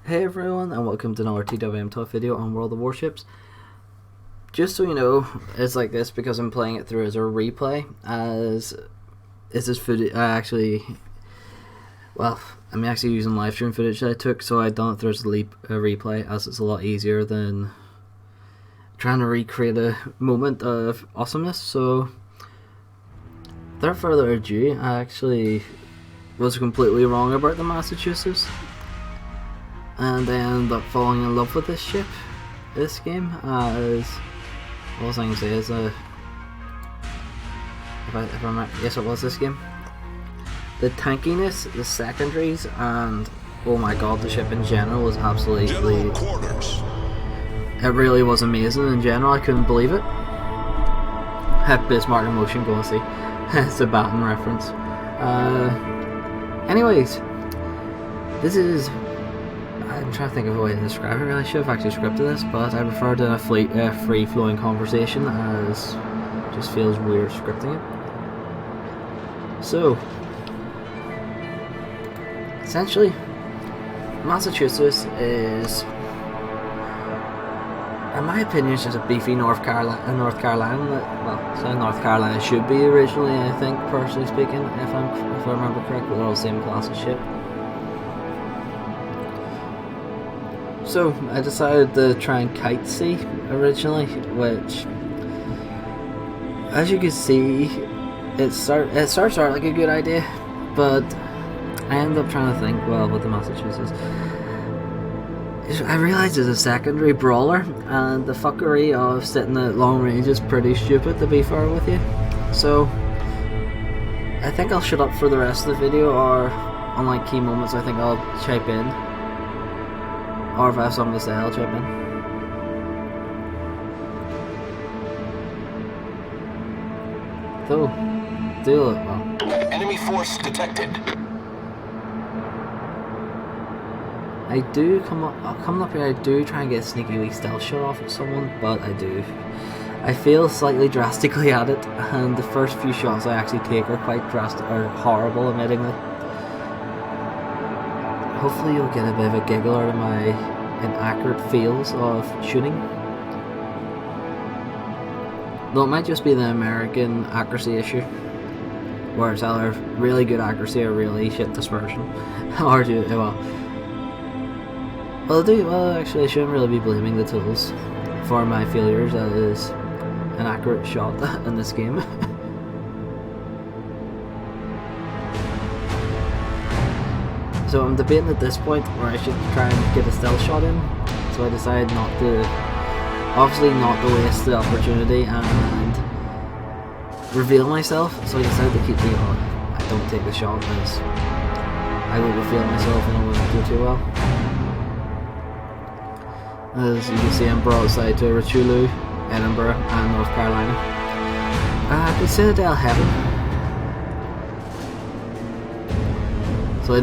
Hey everyone, and welcome to another TWM Tough video on World of Warships. Just so you know, it's like this because I'm playing it through as a replay, as is this footage I'm actually using live stream footage that I took, so I done it through as a replay, as it's a lot easier than trying to recreate a moment of awesomeness. So without further ado, I actually was completely wrong about the Massachusetts, and I ended up falling in love with this game, as what was I going to say, as a if I remember, yes, it was this game. The tankiness, the secondaries, and oh my god, the ship in general was absolutely, it really was amazing in general. I couldn't believe it. Bismarck in motion, go and see. It's a Batten reference. Anyways, this is, I'm trying to think of a way to describe it. Really should have actually scripted this, but I prefer to a free-flowing conversation, as it just feels weird scripting it. So, essentially, Massachusetts is, in my opinion, it's just a beefy North Carolina that, North Carolina should be originally, I think, personally speaking, if I remember correctly. They're all the same class of ship. So I decided to try and kite sea originally, which, as you can see, it starts out like a good idea, but I end up trying to think, well, with the Massachusetts, I realised it's a secondary brawler, and the fuckery of sitting at long range is pretty stupid, to be fair with you. So I think I'll shut up for the rest of the video, or on like key moments I think I'll chime in, or if I have something to say I'll chime in. So, do it well. Enemy force detected. I do coming up here, I do try and get a sneaky wee stealth shot off of someone, but I fail slightly drastically at it, and the first few shots I actually take are quite horrible, admittingly. Hopefully you'll get a bit of a giggle out of my inaccurate fails of shooting. Though it might just be the American accuracy issue, where it's either really good accuracy or really shit dispersion. Or actually I shouldn't really be blaming the tools for my failures. That is an accurate shot in this game. So I'm debating at this point where I should try and get a stealth shot in, so I decided obviously not to waste the opportunity and reveal myself, so I decided to keep the I don't take the shot, because I will reveal myself and it wouldn't do too well. As you can see, I'm broadside to Richelieu, Edinburgh, and North Carolina. It's Citadel Heaven. So I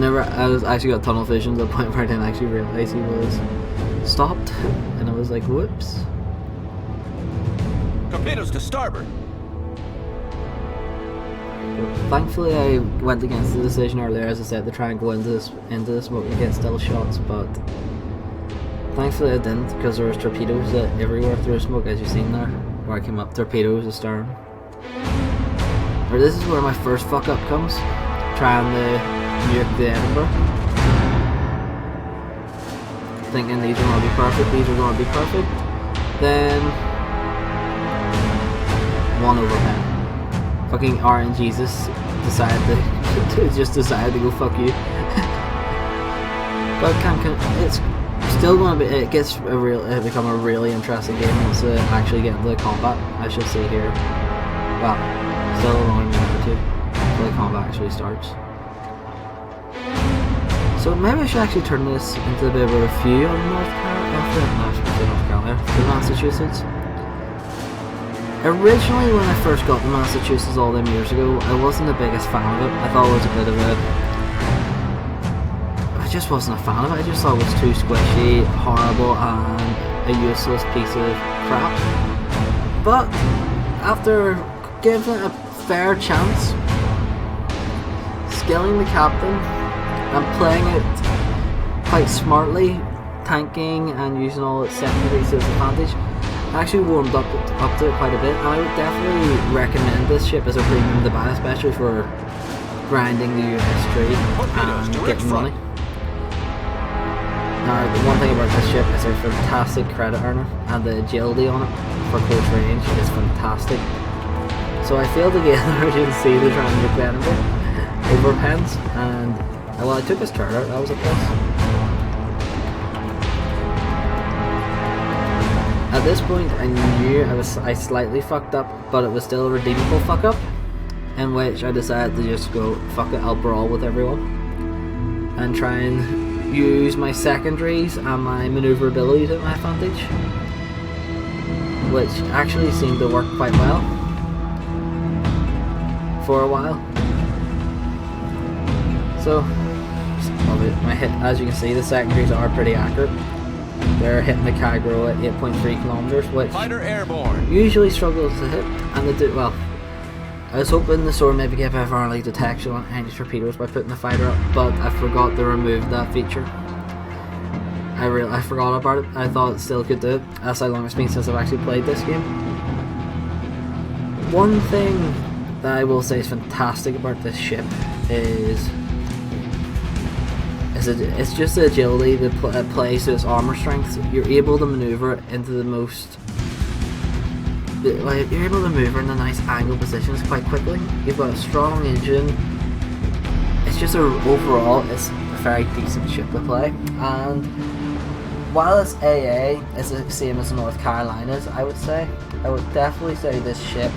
actually got tunnel vision to the point where I didn't actually realise he was stopped, and I was like, whoops. Torpedoes to starboard. Thankfully I went against the decision earlier, as I said, to try and go into the smoke and get stealth shots, but thankfully I didn't, because there was torpedoes everywhere through the smoke, as you've seen there, where I came up, torpedoes astern. Or this is where my first fuck up comes, trying to nuke the Edinburgh. Thinking these are going to be perfect, then 1 over 10. Fucking RNGesus decided to go fuck you. But it's still going to be, it become a really interesting game once I actually get into the combat. I should say here, well, still a long minute or two before the combat actually starts. So maybe I should actually turn this into a bit of a review on the Massachusetts. Originally, when I first got to Massachusetts all them years ago, I wasn't the biggest fan of it. I thought it was a bit of I just wasn't a fan of it. I just thought it was too squishy, horrible, and a useless piece of crap. But after giving it a fair chance, skilling the captain and playing it quite smartly tanking and using all its secondaries to its advantage. I actually warmed up to it quite a bit, and I would definitely recommend this ship as a premium to buy, especially for grinding the US trade and getting money. Now, the one thing about this ship is a fantastic credit earner, and the agility on it for close range is fantastic. So I failed to get an urgency to try and make Venomable over Pens, and well, I took his turret out, that was a plus. At this point, I knew I slightly fucked up, but it was still a redeemable fuck up, in which I decided to just go, fuck it, I'll brawl with everyone, and try and use my secondaries and my maneuverability to my advantage, which actually seemed to work quite well for a while. So, my hit, as you can see, the secondaries are pretty accurate. They're hitting the Kagro at 8.3 kilometers, which usually struggles to hit, and they do well. I was hoping the sword maybe gave early detection on any torpedoes by putting the fighter up, but I forgot to remove that feature. I forgot about it. I thought it still could do it. That's how long it's been since I've actually played this game. One thing that I will say is fantastic about this ship is it's just the agility that plays to its armor strength. You're able to maneuver it into the most. You're able to maneuver in the nice angle positions quite quickly. You've got a strong engine. It's just overall, it's a very decent ship to play. And while it's AA, it's the same as North Carolina's, I would definitely say this ship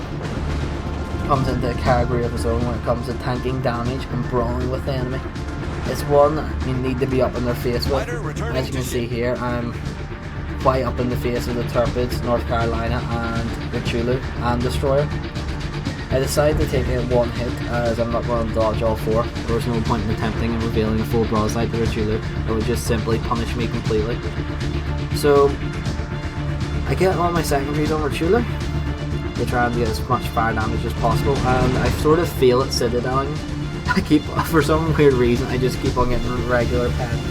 comes into a category of its own when it comes to tanking damage and brawling with the enemy. It's one that you need to be up in their face with. As you can see here, I'm quite up in the face of the Torpedoes, North Carolina, and the Chulu and Destroyer. I decided to take it one hit as I'm not going to dodge all four. There was no point in attempting and revealing a full broadside to the Chulu. It would just simply punish me completely. So I get all my secondaries on Chulu to try and get as much fire damage as possible, and I sort of feel it citadeling. For some weird reason, I just keep on getting regular pens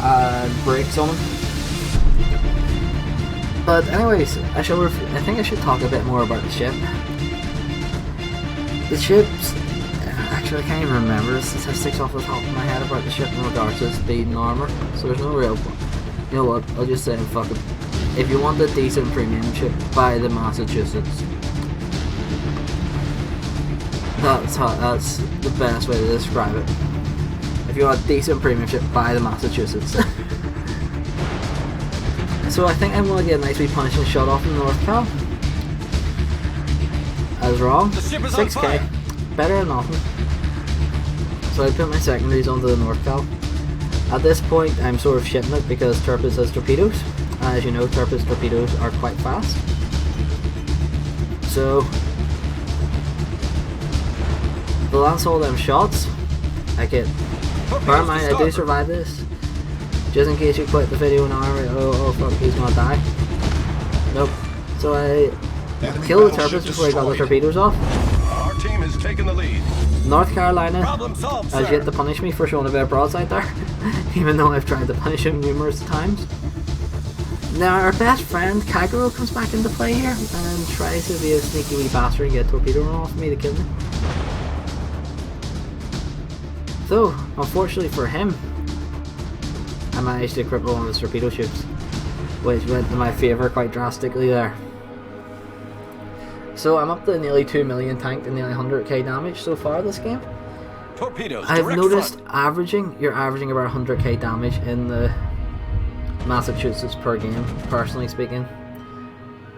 and breaks on them. But anyways, I think I should talk a bit more about the ship. The ship's... Actually, I can't even remember the statistics off the top of my head about the ship in regards to speed and armor, so there's no real... You know what, I'll just say, fuck it. If you want a decent premium ship, buy the Massachusetts. That's the best way to describe it. If you want a decent premium ship, buy the Massachusetts. So I think I'm going to get a nice wee punishing shot off in the North Cal. I was wrong. 6k. Better than nothing. So I put my secondaries onto the North Cal. At this point I'm sort of shitting it because Torpedoes has torpedoes. As you know, Torpedoes torpedoes are quite fast. So the last all them shots, I get. Bear in mind, I do survive this. Just in case you quit the video now, oh fuck, he's gonna die. Nope. So I killed the Torpedoes before I got the torpedoes off. Our team has taken the lead. North Carolina has yet to punish me for showing a bit of broadside there, even though I've tried to punish him numerous times. Now our best friend Kaguro comes back into play here and tries to be a sneaky wee bastard and get a torpedo run off me to kill me. Though, unfortunately for him, I managed to cripple one of his torpedo ships, which went to my favour quite drastically there. So I'm up to nearly 2 million tanked and nearly 100k damage so far this game. Torpedoes, I've noticed you're averaging about 100k damage in the Massachusetts per game, personally speaking,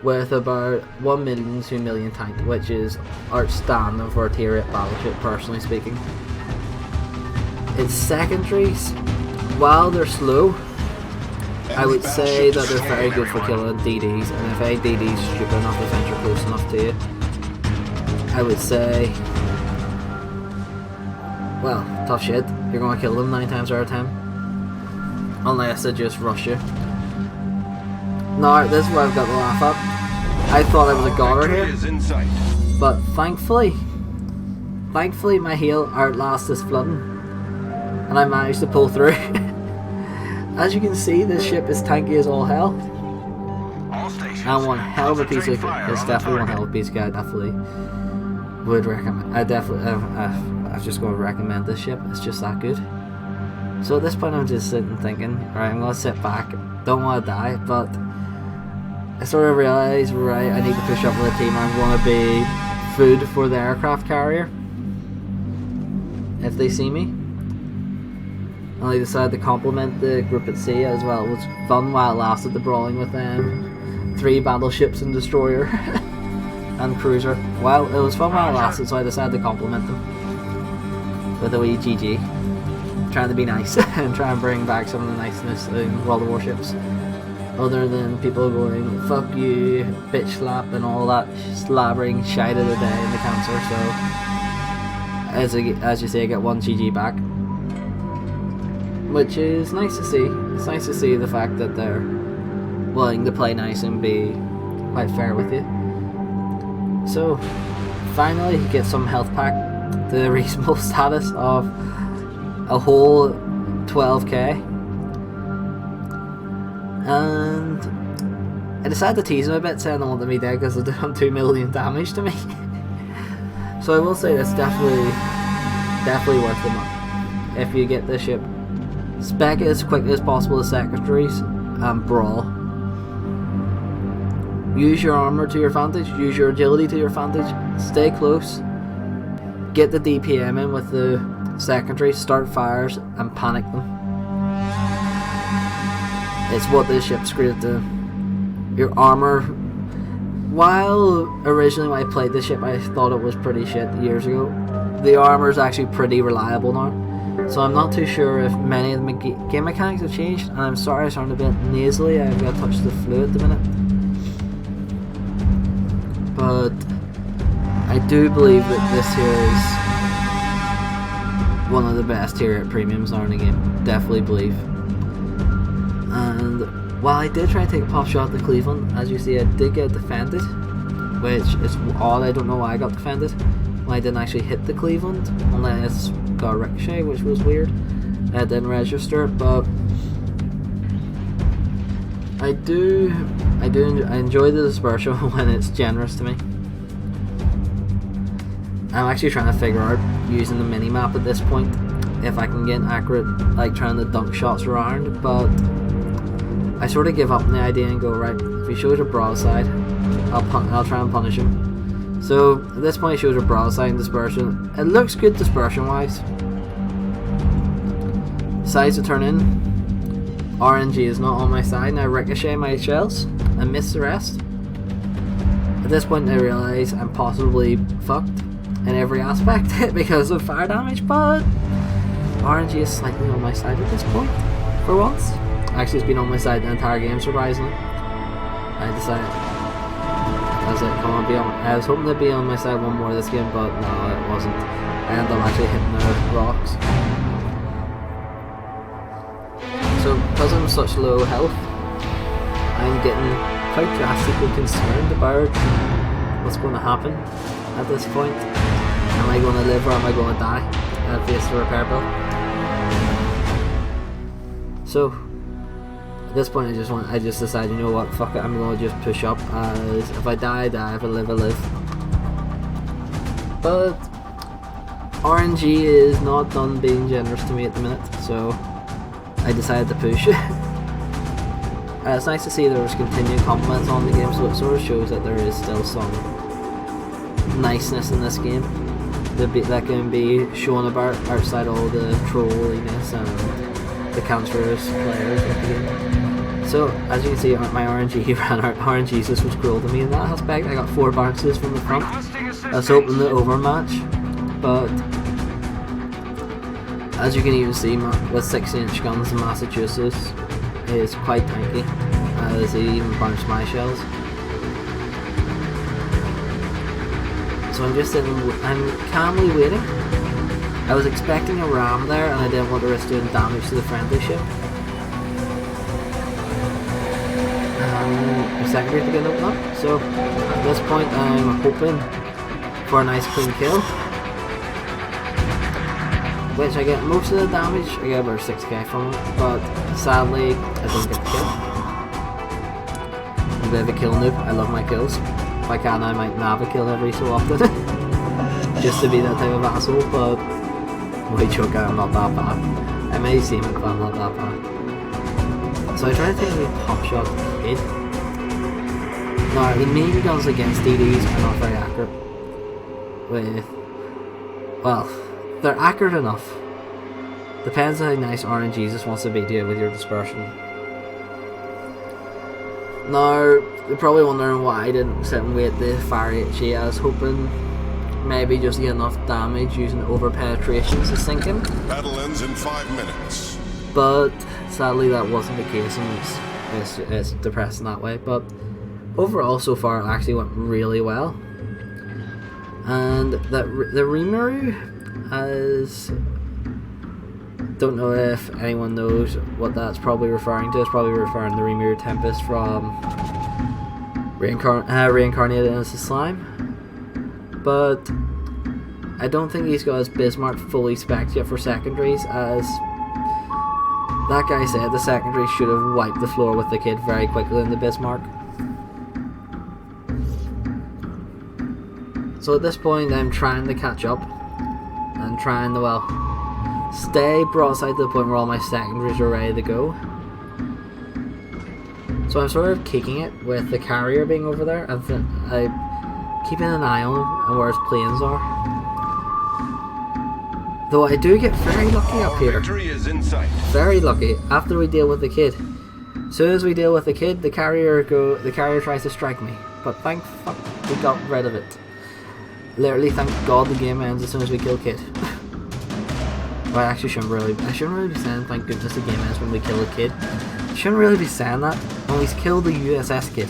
with about 1 million, 2 million tanked, which is outstanding for a tier 8 battleship, personally speaking. Its secondaries, while they're slow, I would say that they're very good for killing DDs, and if a DD's stupid enough to venture close enough to you, I would say, well, tough shit, you're going to kill them 9 times out of 10. Unless they just rush you. Now, this is where I've got to laugh at. I thought I was a goner here, but thankfully my heal outlasts this flooding, and I managed to pull through. as you can see, this ship is tanky as all hell. All stations. And one hell of a piece of, Concentrate fire it's on the definitely one target. hell of a piece of guy. I definitely would recommend. I've just got to recommend this ship. It's just that good. So at this point, I'm just sitting thinking, right, I'm gonna sit back. Don't want to die, but I sort of realize, right, I need to push up with the team. I'm gonna be food for the aircraft carrier if they see me. And I decided to compliment the group at sea as well. It was fun while it lasted, the brawling with them. 3 battleships and destroyer and cruiser. Well, it was fun while it lasted, so I decided to compliment them with a wee GG. Trying to be nice and try and bring back some of the niceness in World of Warships. Other than people going, fuck you, bitch slap, and all that slabbering shite of the day in the cancer. So, as you say, I get 1 GG back. Which is nice to see. It's nice to see the fact that they're willing to play nice and be quite fair with you. So, finally, get some health pack to the reasonable status of a whole 12k. And I decided to tease him a bit, saying I wanted me dead because they've done 2 million damage to me. So I will say that's definitely worth the money. If you get this ship, spec it as quickly as possible as secondaries and brawl. Use your armor to your advantage, use your agility to your advantage, stay close, get the DPM in with the secondaries, start fires and panic them. It's what this ship's great to. Your armor, while originally when I played this ship I thought it was pretty shit years ago, the armor is actually pretty reliable now. So I'm not too sure if many of the game mechanics have changed, and I'm sorry I sound a bit nasally, I've got to touch the flu at the minute. But I do believe that this here is one of the best tier 8 premiums now in the game. Definitely believe. And while I did try to take a pop shot at the Cleveland, as you see I did get defended, which is odd. I don't know why I got defended when I didn't actually hit the Cleveland, unless got a ricochet, which was weird. I didn't register, but I enjoy the dispersal when it's generous to me. I'm actually trying to figure out, using the mini map at this point, if I can get accurate, like trying to dunk shots around, but I sort of give up on the idea and go, right, if he shows a broadside, I'll try and punish him. So at this point he shows a broadside and dispersion. It looks good dispersion wise. Decides to turn in. RNG is not on my side, and I ricochet my shells and miss the rest. At this point I realise I'm possibly fucked in every aspect because of fire damage, but RNG is slightly on my side at this point, for once. Actually it's been on my side the entire game, surprisingly. I decided I was hoping to be on my side one more this game, but no, it wasn't. I ended up actually hitting the rocks. So because I'm such low health, I'm getting quite drastically concerned about what's going to happen at this point. Am I going to live or am I going to die and face the repair bill? So at this point I just decided, you know what, fuck it, I'm going to just push up, as if I die I die, if I live I live. But RNG is not done being generous to me at the minute, so I decided to push. It's nice to see there was continuing compliments on the game, so it sort of shows that there is still some niceness in this game that can be shown about outside all the trolliness and the cancerous players of the game. So as you can see, my RNG ran out. RNG just was cruel to me in that aspect. I got 4 bounces from the front. I was hoping the overmatch, but as you can even see, with 6-inch guns, the Massachusetts is quite tanky, as he even bounced my shells. So I'm just sitting, I'm calmly waiting. I was expecting a ram there, and I didn't want to risk doing damage to the friendly ship. A secondary to get open up. So at this point I'm hoping for a nice clean kill, which I get most of the damage. I get about 6k from it, but Sadly, I don't get the kill. I'm a bit of a kill noob. I love my kills. If I can, I might nab a kill every so often. Just to be that type of asshole, but wait, joke, I'm not that bad. I may seem it, but I'm not that bad. So I try to take a pop shot at the kid. Now, the main guns against DDs are not very accurate. Well, they're accurate enough. Depends on how nice RNG wants to be to with your dispersion. Now, you're probably wondering why I didn't sit and wait the fire HE. I was hoping maybe just to get enough damage using over penetrations to sink him. Battle ends in 5 minutes. But sadly that wasn't the case, and it's depressing that way. But overall, so far, it actually went really well. And the Rimuru, as don't know if anyone knows what that's probably referring to. It's probably referring to the Rimuru Tempest from Reincarnated into Slime. But I don't think he's got his Bismarck fully spec'd yet for secondaries, as that guy said the secondary should have wiped the floor with the kid very quickly in the Bismarck. So at this point I'm trying to catch up and trying to, well, stay broadside to the point where all my secondaries are ready to go. So I'm sort of kicking it with the carrier being over there, and I'm keeping an eye on him and where his planes are. Though I do get very lucky up here. Victory is in sight. Very lucky after we deal with the kid. As soon as we deal with the kid, the carrier tries to strike me. But thank fuck we got rid of it. Literally, thank God the game ends as soon as we kill kid. Well, I actually shouldn't really be saying thank goodness the game ends when we kill a kid. I shouldn't really be saying that when we kill the USS kid.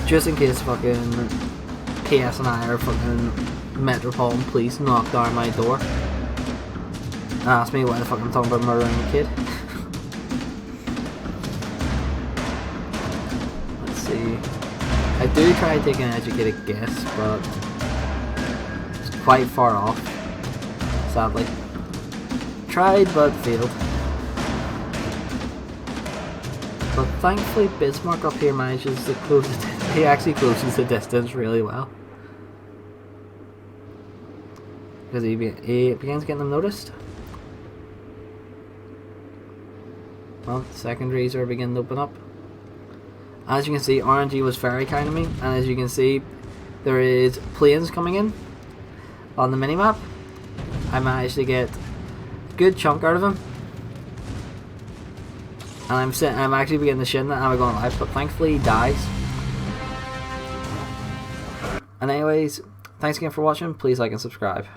Just in case fucking PS and I or fucking Metropolitan Police knock down my door and ask me why the fuck I'm talking about murdering a kid. Let's see. I do try to take an educated guess, but it's quite far off, sadly. Tried but failed. But thankfully Bismarck up here manages to close it. He actually closes the distance really well. Because he begins getting them noticed. Well, secondaries are beginning to open up. As you can see, RNG was very kind to me, and as you can see, there is planes coming in on the minimap. I managed to get a good chunk out of him, and I'm actually beginning to shin that I'm going live, but thankfully he dies. And anyways, thanks again for watching. Please like and subscribe.